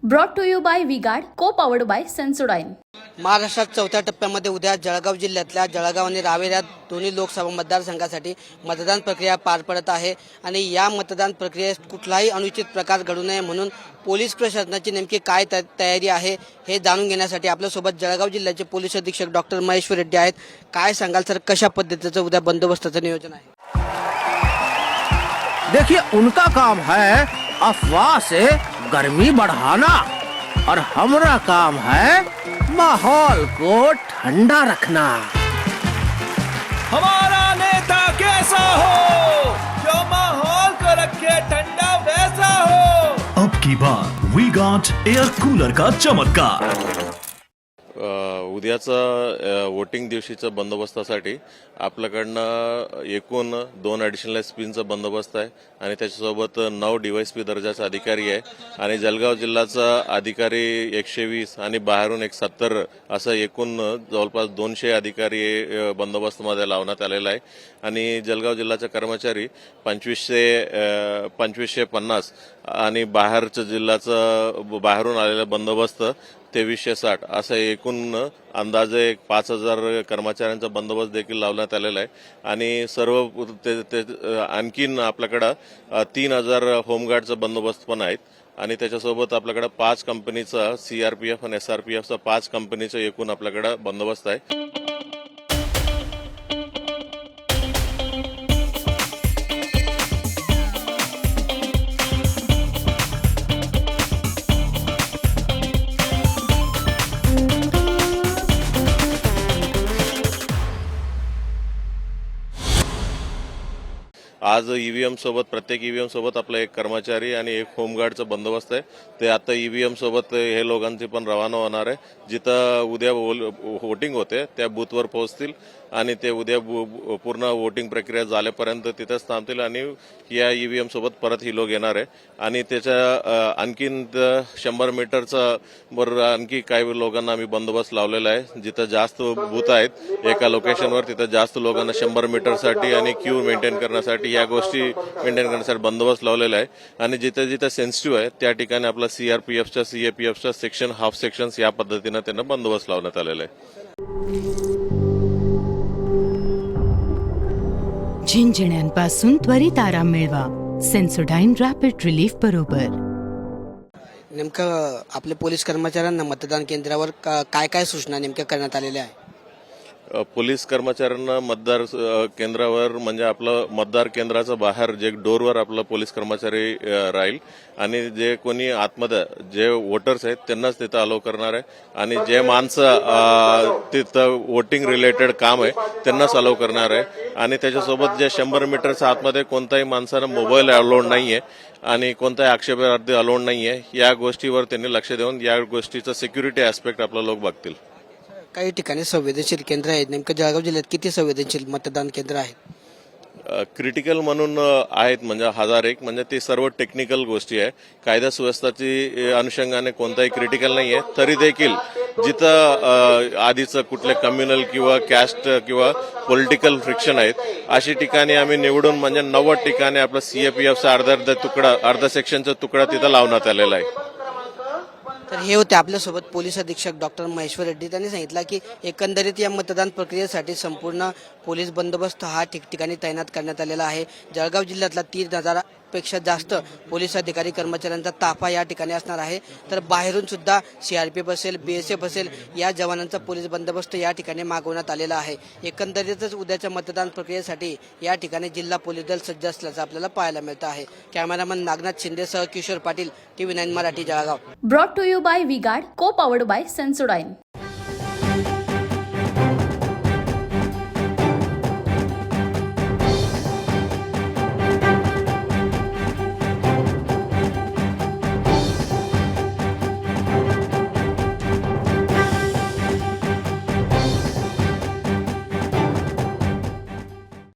Brought to you by V-Guard, co powered bye Sensodyne. महाराष्ट्रात चौथ्या टप्प्यामध्ये उद्या जळगाव जिल्ह्यातल्या जळगाव आणि रावेर या दोन्ही लोकसभा मतदारसंघासाठी मतदान प्रक्रिया पार पडत आहे आणि या मतदान प्रक्रियेत कुठलाही अनुचित प्रकार घडू नये म्हणून पोलीस प्रशासनाची नेमकी काय तयारी आहे हे जाणून घेण्यासाठी आपल्यासोबत जळगाव जिल्ह्याचे पोलीस अधीक्षक डॉक्टर महेश्वर रेड्डी आहेत। काय सांगाल सर, कशा पद्धतीचं उद्या बंदोबस्ताचं नियोजन आहे? देखिए, उनका काम है अफवाह से गर्मी बढ़ाना और हमारा काम है माहौल को ठंडा रखना। हमारा नेता कैसा हो जो माहौल को रखे ठंडा वैसा हो। अब की बार वी गॉट एयर कूलर का चमत्कार। उद्याचा वोटिंग दिवशीच्या बंदोबस्तासाठी आपल्याकडनं एकूण 2 ॲडिशनल एसपींचा बंदोबस्त आहे आणि त्याच्यासोबत 9 डीवायएसपी दर्जाचे अधिकारी आहे आणि जळगाव जिल्ह्याचा अधिकारी 120 आणि बाहेरून 70 असं एकूण जवळपास 200 अधिकारी बंदोबस्तमध्ये लावण्यात आलेला आहे आणि जळगाव जिल्ह्याचे कर्मचारी 2550 आणि बाहेरच्या जिल्ह्याचा बाहेरून आलेला बंदोबस्त 2360 असं एकूण अंदाजे 5000 कर्मचाऱ्यांचा बंदोबस्त देखील लावण्यात आलेला आहे आणि सर्व आणखीन आपल्याकडं 3000 होमगार्डचा बंदोबस्त पण आहेत आणि त्याच्यासोबत आपल्याकडे 5 कंपनीचा सीआरपीएफ आणि एसआरपीएफचा 5 कंपनीचा एकूण आपल्याकडे बंदोबस्त आहे। आज ईव्हीएम सोबत प्रत्येक ईव्हीएम सोबत आपला एक कर्मचारी आणि एक होमगार्डचा बंदोबस्त आहे। ते आता ईव्हीएम सोबत हे लोकांची पण रवाना होणार आहे। जिथं उद्या वोटिंग होते त्या बूथवर पोहोचतील आणि ते उद्या पूर्ण वोटिंग प्रक्रिया झाल्यापर्यंत तिथेच थांबतील आणि या ईव्हीएम सोबत परत ही लोक येणार आहे आणि त्याच्या आणखीन 100 मीटरचा वर आणखी काही लोकांना आम्ही बंदोबस्त लावलेला आहे। जिथं जास्त बूथ आहेत एका लोकेशनवर तिथं जास्त लोकांना 100 मीटरसाठी आणि क्यू मेंटेन करण्यासाठी या गोष्टी मेंटेन करण्यासाठी बंदोबस्त लावलेला आहे आणि जिथे जिथे सेन्सिटिव्ह आहे त्या ठिकाणी आपला सीआरपीएफच्या सीएपीएफच्या सेक्शन हाफ सेक्शन्स या पद्धतीने त्यांना बंदोबस्त लावण्यात आलेला आहे। झिंझिण्यांपासून त्वरित आराम मिळवा सेन्सोडाइन रॅपिड रिलीफ बरोबर। नेमकं आपल्या पोलीस कर्मचाऱ्यांना मतदान केंद्रावर काय काय सूचना नेमक्या करण्यात आलेल्या आहे? पोलीस कर्मचाऱ्यांना मतदार केंद्रावर म्हणजे आपलं मतदार केंद्राच्या बाहेर जे डोरवर आपला पोलीस कर्मचारी राहील आणि जे कोणी आतमध्ये जे वोटर्स आहेत त्यांनाच तिथं अलाव करणार आहे आणि जे माणसं तिथं वोटिंग रिलेटेड काम आहे त्यांनाच अलाव करणार आहे आणि त्याच्यासोबत जे 100 मीटरच्या आतमध्ये कोणत्याही माणसानं मोबाईल अलाउड नाहीये आणि कोणताही आक्षेपार्थ अलाउड नाहीये। या गोष्टीवर त्यांनी लक्ष देऊन या गोष्टीचा सिक्युरिटी ऍस्पेक्ट आपला लोक बघतील। काही ठिकाणी संवेदनशील केंद्र आहेत, नेमकं जळगाव जिल्ह्यात किती संवेदनशील मतदान केंद्र आहेत? क्रिटिकल म्हणून आहेत म्हणजे 1001 म्हणजे ते सर्व टेक्निकल गोष्टी आहे। कायदा सुव्यवस्थेची अनुषंगाने कोणताही क्रिटिकल नाहीये तरी देखील जिथं आधीचं कुठले कम्युनल किंवा कॅस्ट किंवा पॉलिटिकल फ्रिक्शन आहेत अशी ठिकाणी आम्ही निवडून म्हणजे 90 ठिकाणी आपला सीएपीएफचा अर्धा सेक्शनचा तुकडा तिथं लावण्यात आलेला आहे। तर हे होते आपल्यासोबत पोलीस अधीक्षक डॉक्टर महेश्वर रेड्डी। त्यांनी सांगितलं की एकंदरीत या मतदान प्रक्रियेसाठी संपूर्ण पोलीस बंदोबस्त हा ठिकठिकाणी तैनात करण्यात आलेला आहे। जळगाव जिल्ह्यातला 3000 पेक्षा जास्त पोलीस अधिकारी कर्मचाऱ्यांचा ताफा या ठिकाणी असणार आहे। तर बाहेरून सुद्धा सीआरपीएफ असेल, बीएसएफ असेल या जवानांचा पोलीस बंदोबस्त या ठिकाणी मागवण्यात आलेला आहे। एकंदरीतच उद्याच्या मतदान प्रक्रियेसाठी या ठिकाणी जिल्हा पोलीस दल सज्ज असल्याचं आपल्याला पाहायला मिळतं आहे। कॅमेरामन नागनाथ शिंदेसह Kishor Patil, TV9 Marathi, Jalgaon. Brought to you by V-Guard, co powered bye Sensodyne.